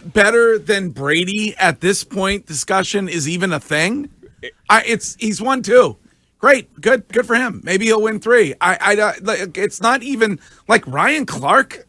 better than Brady at this point discussion is even a thing. He's won 2. Great, good for him. Maybe he'll win 3. It's not even like Ryan Clark.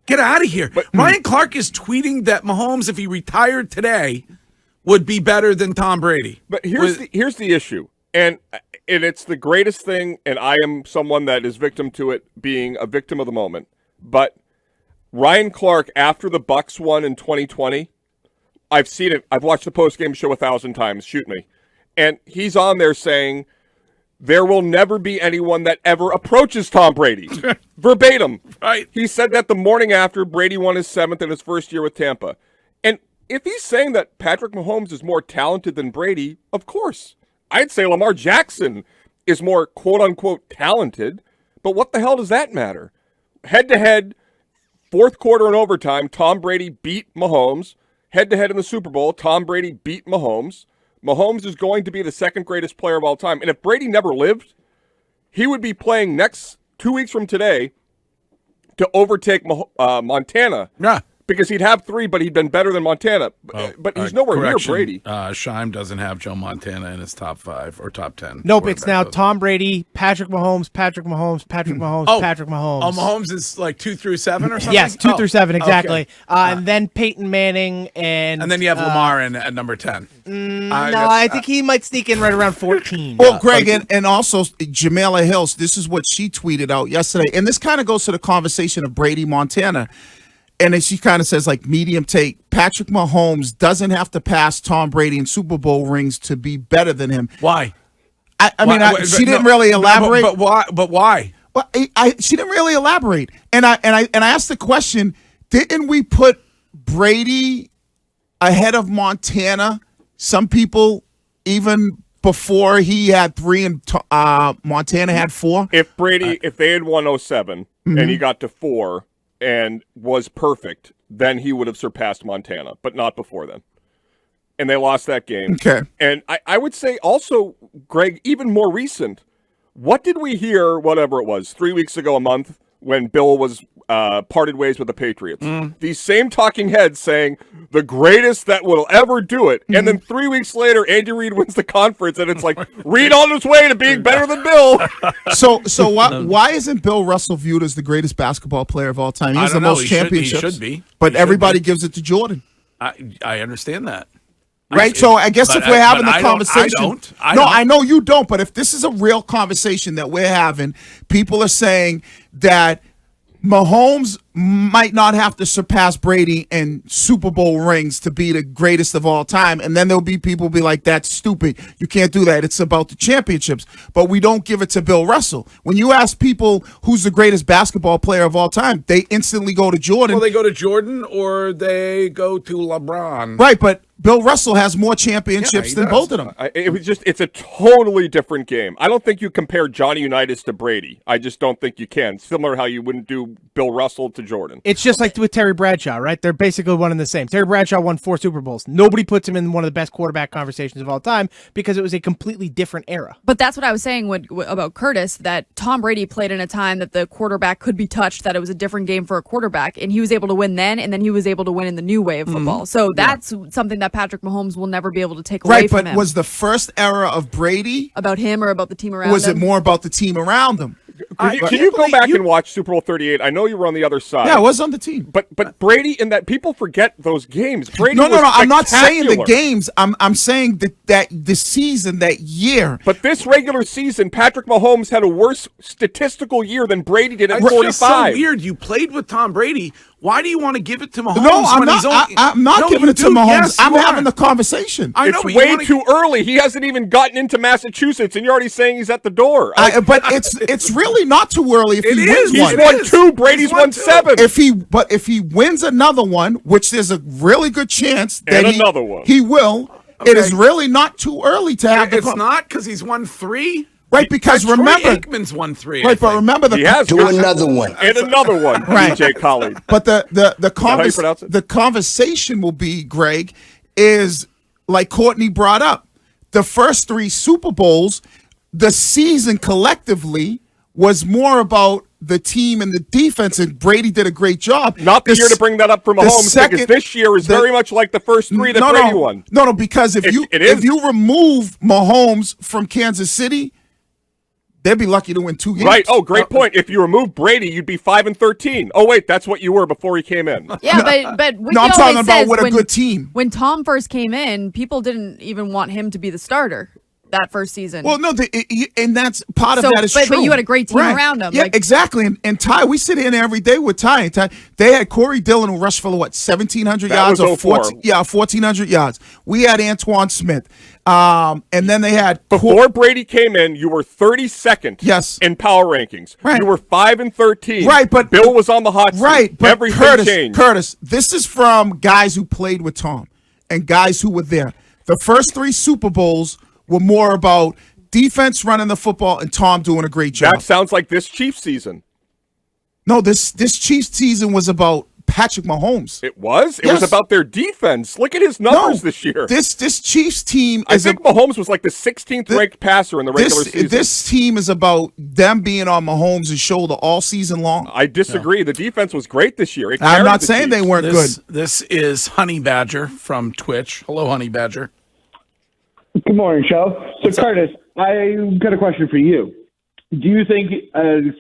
Get out of here. But Ryan Clark is tweeting that Mahomes, if he retired today, would be better than Tom Brady. But here's the issue, and it's the greatest thing, and I am someone that is victim to it, being a victim of the moment. But Ryan Clark, after the Bucs won in 2020, I've seen it. I've watched the post-game show 1,000 times. Shoot me. And he's on there saying, there will never be anyone that ever approaches Tom Brady. Verbatim. Right. He said that the morning after Brady won his 7th in his first year with Tampa. And if he's saying that Patrick Mahomes is more talented than Brady, of course. I'd say Lamar Jackson is more quote-unquote talented, but what the hell does that matter? Head-to-head, fourth quarter and overtime, Tom Brady beat Mahomes. Head-to-head in the Super Bowl, Tom Brady beat Mahomes. Mahomes is going to be the second greatest player of all time. And if Brady never lived, he would be playing next 2 weeks from today to overtake Montana. Yeah. Because he'd have 3, but he'd been better than Montana. But he's nowhere near Brady. Scheim doesn't have Joe Montana in his top 5 or top 10. Nope, it's now Tom Brady, Patrick Mahomes, Patrick Mahomes, Patrick Mahomes, Patrick Mahomes. Oh, Mahomes is like 2 through 7 or something? Yes, 2 through 7, exactly. Okay. And then Peyton Manning and then you have Lamar at number 10. I think he might sneak in right around 14. Well, Greg, and also Jamela Hills, this is what she tweeted out yesterday. And this kind of goes to the conversation of Brady, Montana. And then she kind of says, like, medium take, Patrick Mahomes doesn't have to pass Tom Brady in Super Bowl rings to be better than him. Why? She didn't really elaborate. But why? But why? Well, she didn't really elaborate. And I asked the question, didn't we put Brady ahead of Montana? Some people, even before he had 3 and Montana had 4? If they had won 07 and he got to 4 and was perfect, then he would have surpassed Montana, but not before then. And they lost that game. Okay. And I would say also, Greg, even more recent, what did we hear, whatever it was, 3 weeks ago, a month, when Bill was parted ways with the Patriots? These same talking heads saying, the greatest that will ever do it. And then 3 weeks later, Andy Reid wins the conference, and it's like, Reid on his way to being better than Bill. So why isn't Bill Russell viewed as the greatest basketball player of all time? He has the most championships. He should be. But everybody gives it to Jordan. I understand that. Right, so I guess if we're having the conversation, I know you don't, but if this is a real conversation that we're having, people are saying that Mahomes might not have to surpass Brady in Super Bowl rings to be the greatest of all time, and then there'll be people be like, that's stupid. You can't do that. It's about the championships, but we don't give it to Bill Russell. When you ask people who's the greatest basketball player of all time, they instantly go to Jordan. Well, they go to Jordan or they go to LeBron. Right, but Bill Russell has more championships than both of them. It's a totally different game. I don't think you compare Johnny Unitas to Brady. I just don't think you can. Similar how you wouldn't do Bill Russell to Jordan. It's just like with Terry Bradshaw, right? They're basically one and the same. Terry Bradshaw won 4 Super Bowls. Nobody puts him in one of the best quarterback conversations of all time because it was a completely different era. But that's what I was saying about Curtis, that Tom Brady played in a time that the quarterback could be touched, that it was a different game for a quarterback, and he was able to win then, and then he was able to win in the new way of football. So that's something that Patrick Mahomes will never be able to take away from him. Right, but was the first era of Brady about him or about the team around him? Was it more about the team around him? Can you go back and watch Super Bowl 38? I know you were on the other side. Yeah, I was on the team. But Brady, in that, people forget those games. Brady No, I'm not saying the games. I'm saying that the season, that year. But this regular season, Patrick Mahomes had a worse statistical year than Brady did at 45. It's just so weird. You played with Tom Brady. Why do you want to give it to Mahomes? No, I'm not giving it to Mahomes. Yes, I'm having the conversation. It's way too early. He hasn't even gotten into Massachusetts, and you're already saying he's at the door. But it's really not too early if he wins one. He's won 2. Brady's won 7. If he wins another one, which there's a really good chance that he will, it is really not too early to have. It's not because he's won 3. Right, because remember, Aikman's won 3. Right, but remember he has do another one and another one. Right, DJ Khalid. But the conversation will be, Greg, is like Courtney brought up. The first 3 Super Bowls, the season collectively was more about the team and the defense, and Brady did a great job. Not the year to bring that up for Mahomes, because this year is very much like the first three that Brady won. No, because if you remove Mahomes from Kansas City, they'd be lucky to win 2 games. Right. Oh, great point. If you remove Brady, you'd be 5-13. Oh, wait, that's what you were before he came in. Yeah, but no, I'm talking about with a good team. When Tom first came in, people didn't even want him to be the starter that first season. Well, no, and that's part of that is true. But you had a great team around him. Yeah, exactly. And Ty, we sit in every day with Ty. And Ty, they had Corey Dillon who rushed for 1,700 yards or 1,400 yards. We had Antoine Smith. And then they had before Brady came in, you were 32nd in power rankings. Right. You were 5-13. Right, but Bill was on the hot seat. Right, but everything changed. Curtis, this is from guys who played with Tom and guys who were there. The first 3 Super Bowls were more about defense running the football and Tom doing a great job. That sounds like this Chiefs season. No, this Chiefs season was about Patrick Mahomes. It was? It was about their defense. Look at his numbers this year. This Chiefs team I think Mahomes was like the 16th ranked passer in the regular season. This team is about them being on Mahomes' shoulder all season long. I disagree. The defense was great this year. I'm not saying they weren't good. This is Honey Badger from Twitch. Hello, Honey Badger. Good morning, Joe. So, Curtis, I got a question for you. Do you think,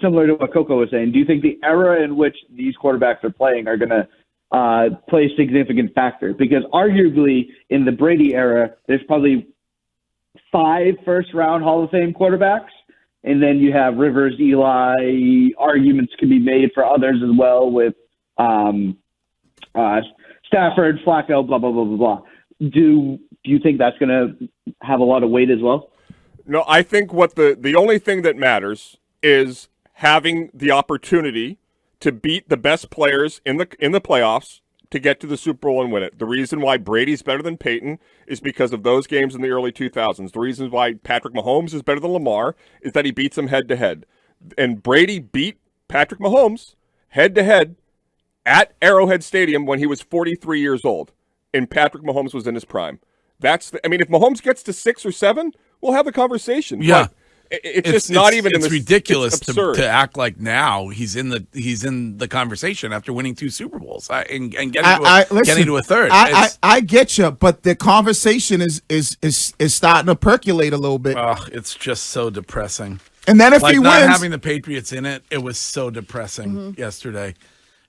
similar to what Coco was saying, do you think the era in which these quarterbacks are playing are going to play a significant factor? Because arguably, in the Brady era, there's probably 5 first-round Hall of Fame quarterbacks, and then you have Rivers, Eli. Arguments could be made for others as well with Stafford, Flacco, blah, blah, blah, blah, blah. Do you think that's going to have a lot of weight as well? No, I think what the only thing that matters is having the opportunity to beat the best players in the playoffs to get to the Super Bowl and win it. The reason why Brady's better than Peyton is because of those games in the early 2000s. The reason why Patrick Mahomes is better than Lamar is that he beats him head to head. And Brady beat Patrick Mahomes head to head at Arrowhead Stadium when he was 43 years old, and Patrick Mahomes was in his prime. I mean, if Mahomes gets to 6 or 7, we'll have a conversation. Yeah, but it's just not even. It's ridiculous to act like now he's in the conversation after winning 2 Super Bowls and getting to a third. I get you, but the conversation is starting to percolate a little bit. Oh, it's just so depressing. And then if he not wins, having the Patriots in it, it was so depressing yesterday.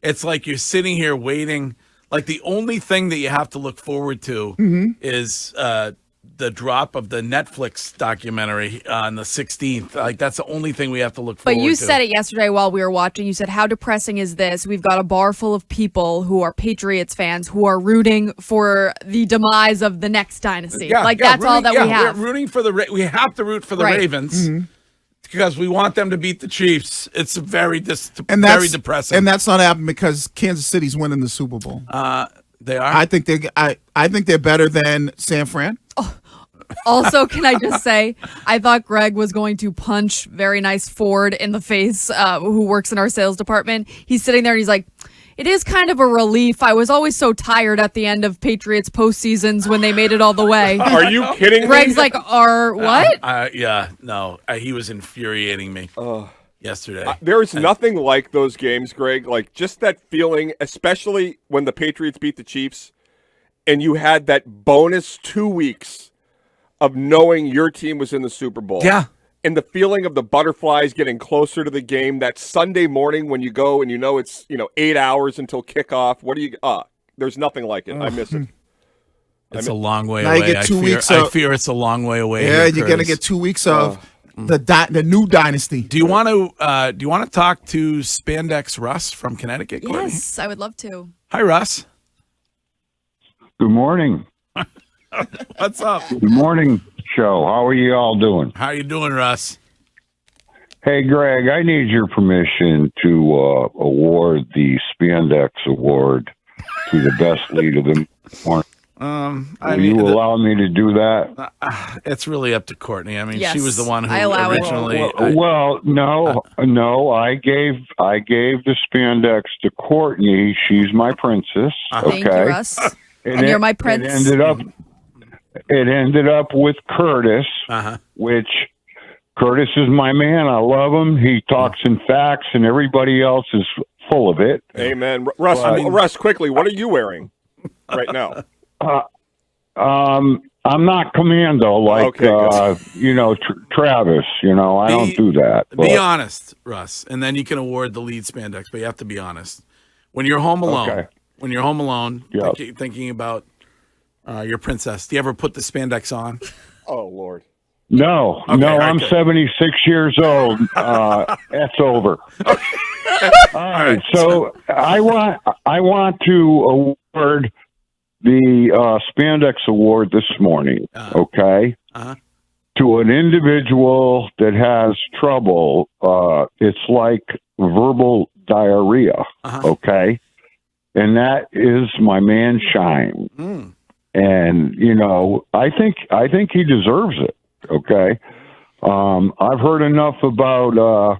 It's like you're sitting here waiting. Like the only thing that you have to look forward to is the drop of the Netflix documentary on the 16th. Like that's the only thing we have to look forward to. But you said it yesterday while we were watching. You said, how depressing is this? We've got a bar full of people who are Patriots fans who are rooting for the demise of the next dynasty. That's all that we have. We're rooting for we have to root for the Ravens. Because we want them to beat the Chiefs. It's very depressing. And that's not happening because Kansas City's winning the Super Bowl. They are. I think they're better than San Fran. Also, can I just say, I thought Greg was going to punch very nice Ford in the face, who works in our sales department. He's sitting there and he's like, it is kind of a relief. I was always so tired at the end of Patriots postseasons when they made it all the way. Are you kidding me? Greg's like, what? Yeah, no. He was infuriating me yesterday. There is nothing like those games, Greg. Like just that feeling, especially when the Patriots beat the Chiefs and you had that bonus 2 weeks of knowing your team was in the Super Bowl. Yeah. And the feeling of the butterflies getting closer to the game, that Sunday morning when you go and it's 8 hours until kickoff. There's nothing like it. I miss it. It's a long way now away. You get 2 weeks I fear it's a long way away. Yeah, here, you're gonna get 2 weeks of the new dynasty. Do you want to talk to Spandex Russ from Connecticut? Courtney? Yes, I would love to. Hi, Russ. Good morning. What's up? Good morning, show. How are you all doing? How you doing, Russ? Hey, Greg, I need your permission to award the Spandex Award to the best lead of the morning. Will you allow me to do that? It's really up to Courtney. I mean, yes, she was the one who allow originally. No. I gave the Spandex to Courtney. She's my princess. Okay. Thank you, Russ. And you're my prince. It ended up with Curtis, which Curtis is my man. I love him. He talks in facts, and everybody else is full of it. Amen. Russ, Russ, quickly, what are you wearing right now? I'm not commando like Travis. I don't do that. Be honest, Russ, and then you can award the lead spandex. But you have to be honest. When you're home alone, thinking about your princess, do you ever put the spandex on? Oh Lord. No, I'm 76 years old. That's over. All right, so I want to award the Spandex Award this morning, okay? To an individual that has trouble. It's like verbal diarrhea, okay? And that is my man Shine. And I think he deserves it. Okay. I've heard enough about,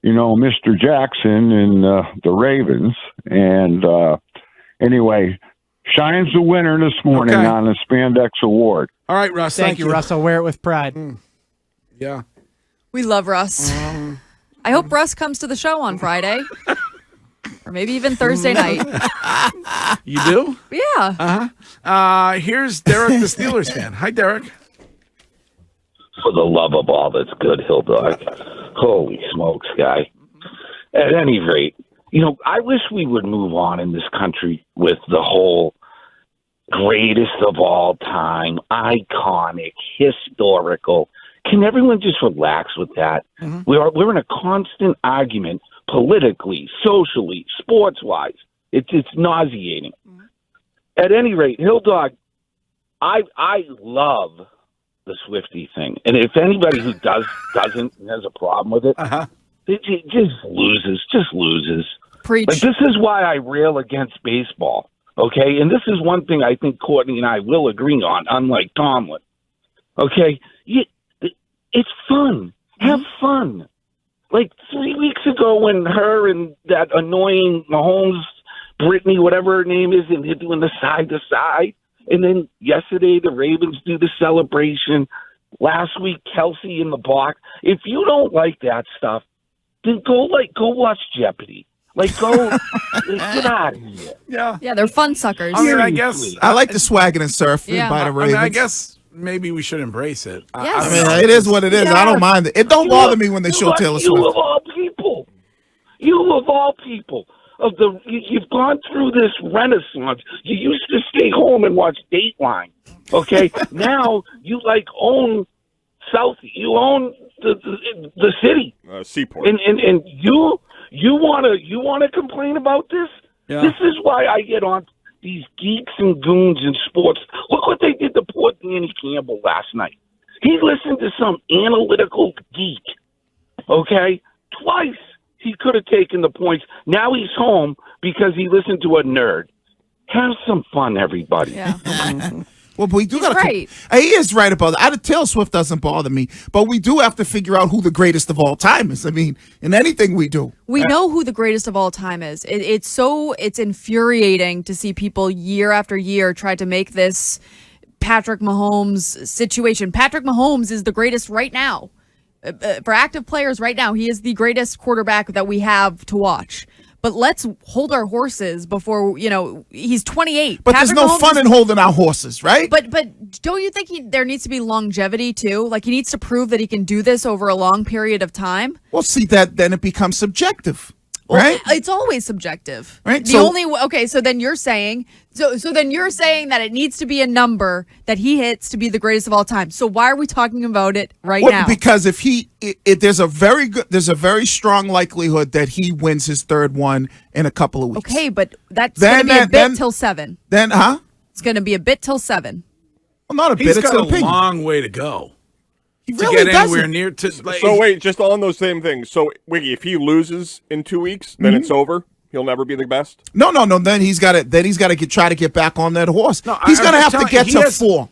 Mr. Jackson and the Ravens. And anyway, Shine's the winner this morning on the Spandex Award. All right, Russ. Thank you, Russ. I'll wear it with pride. Yeah. We love Russ. I hope Russ comes to the show on Friday. Or maybe even Thursday night. You do? Yeah. Here's Derek, the Steelers fan. Hi, Derek. For the love of all that's good, Hill Dog. Holy smokes, guy. At any rate, I wish we would move on in this country with the whole greatest of all time, iconic, historical. Can everyone just relax with that? We're in a constant argument politically, socially, sports-wise. It's nauseating. At any rate, Hill Dog, I love the Swiftie thing. And if anybody who doesn't has a problem with it, it just loses. Preach. Like, this is why I rail against baseball, okay? And this is one thing I think Courtney and I will agree on, unlike Tomlin, okay? It's fun. Have fun. Like 3 weeks ago when her and that annoying Mahomes, Brittany, whatever her name is, and they're doing the side-to-side. And then yesterday, the Ravens do the celebration. Last week, Kelsey in the box. If you don't like that stuff, then go watch Jeopardy. Go get out of here. Yeah, they're fun suckers. I mean, I guess I like the swagging and surfing by the Ravens. I guess maybe we should embrace it. Yes. It is what it is. I don't mind it. It don't bother me when they show Taylor Swift. You of all people. You've gone through this renaissance. You used to stay home and watch Dateline, okay? Now you own South. You own the city, Seaport, and you want to complain about this? Yeah. This is why I get on these geeks and goons in sports. Look what they did to poor Danny Campbell last night. He listened to some analytical geek, okay, twice. He could have taken the points. Now he's home because he listened to a nerd. Have some fun, everybody. Yeah. Well, but we do got to. Right. He is right about that. Taylor Swift doesn't bother me, but we do have to figure out who the greatest of all time is. I mean, in anything we do, we know who the greatest of all time is. It's infuriating to see people year after year try to make this Patrick Mahomes situation. Patrick Mahomes is the greatest right now. For active players right now, he is the greatest quarterback that we have to watch. But let's hold our horses before, he's 28. But Patrick there's no fun in holding our horses, right? But don't you think there needs to be longevity too? Like, he needs to prove that he can do this over a long period of time? Well, see, then it becomes subjective. Right? Well, it's always subjective. Right? So then you're saying that it needs to be a number that he hits to be the greatest of all time. So why are we talking about it now? Because there's a very strong likelihood that he wins his third one in a couple of weeks. Okay, but that's going to be a bit till 7. Then, It's going to be a bit till 7. Well, not a bit. He's It's got an a long way to go. He to really get doesn't. anywhere near to. So wait, just on those same things. So Wiggy, if he loses in 2 weeks, then it's over. He'll never be the best. No. Then he's got to try to get back on that horse. No, he's going to have to get to 4.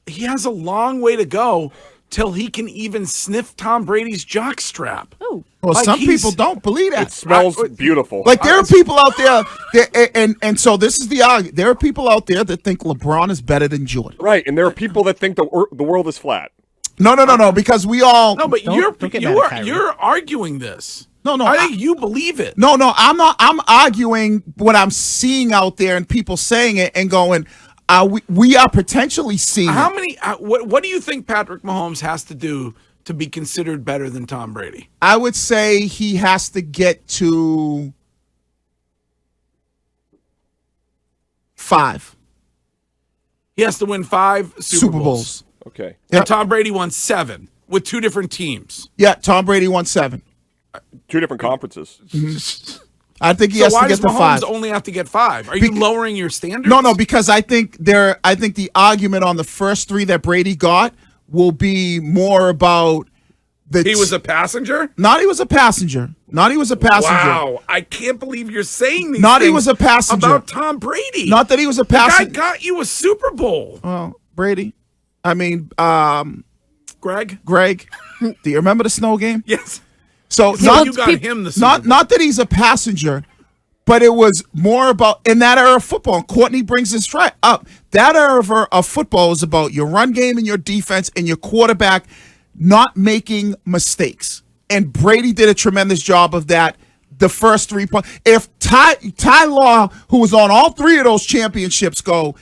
He has a long way to go till he can even sniff Tom Brady's jockstrap. Oh, well, some people don't believe that. It smells beautiful. Like there are people out there, and so this is the argument. There are people out there that think LeBron is better than Jordan. Right, and there are people that think the world is flat. No, because we all. No, but you're arguing this. No, I think you believe it. No, I'm not. I'm arguing what I'm seeing out there and people saying it and going, we are potentially seeing. How many? What do you think Patrick Mahomes has to do to be considered better than Tom Brady? I would say he has to get to 5. He has to win 5 Super Bowls. Okay. And Tom Brady won 7 with 2 different teams. Yeah, Tom Brady won 7. 2 different conferences. Mm-hmm. I think he has to get to 5. Why does Mahomes only have to get 5? Are you lowering your standards? No, because I think the argument on the first 3 that Brady got will be more about he was a passenger? Not he was a passenger. Wow, I can't believe you're saying these Not things he was a passenger. about Tom Brady. Not that he was a passenger. The guy got you a Super Bowl. Oh, Brady. I mean, Greg, do you remember the snow game? Yes. So you got him the Super Bowl. Not that he's a passenger, but it was more about in that era of football. And Courtney brings this right up. That era of football is about your run game and your defense and your quarterback not making mistakes. And Brady did a tremendous job of that. The first 3 points. If Ty Law, who was on all 3 of those championships, go,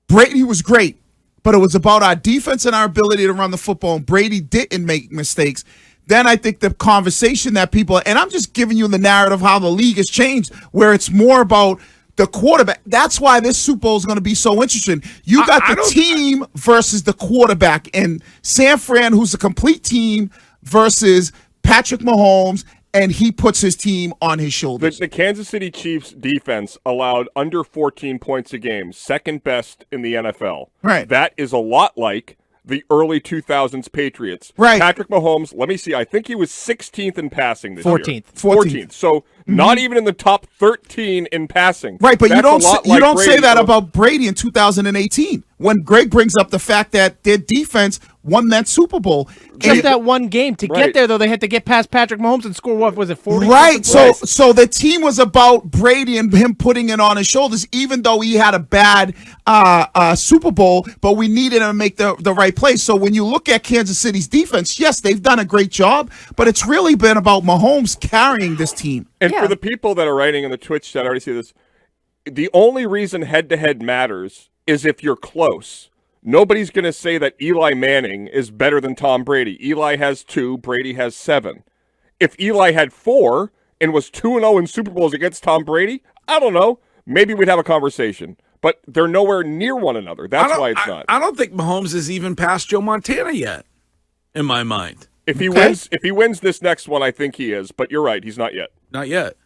Brady was great, but it was about our defense and our ability to run the football. And Brady didn't make mistakes. Then I think the conversation that people, and I'm just giving you the narrative how the league has changed, where it's more about the quarterback. That's why this Super Bowl is going to be so interesting. You got the team versus the quarterback, and San Fran, who's a complete team, versus Patrick Mahomes, and he puts his team on his shoulders. The Kansas City Chiefs defense allowed under 14 points a game, second best in the NFL. Right. That is a lot like the early 2000s Patriots. Right. Patrick Mahomes, let me see, I think he was 16th in passing this 14th. year. 14th. So not even in the top 13 in passing. Right, but That's you don't say that so, about Brady in 2018 when Greg brings up the fact that their defense won that Super Bowl. Just that one game. To get there, though, they had to get past Patrick Mahomes and score, what was it, 40? Right, so the team was about Brady and him putting it on his shoulders, even though he had a bad Super Bowl, but we needed him to make the right play. So when you look at Kansas City's defense, yes, they've done a great job, but it's really been about Mahomes carrying this team. And for the people that are writing in the Twitch chat, I already see this, the only reason head-to-head matters is if you're close. Nobody's going to say that Eli Manning is better than Tom Brady. Eli has 2, Brady has 7. If Eli had 4 and was 2-0 in Super Bowls against Tom Brady, I don't know. Maybe we'd have a conversation. But they're nowhere near one another. That's why it's not. I don't think Mahomes is even past Joe Montana yet, in my mind. If he wins this next one, I think he is. But you're right, he's not yet. Not yet.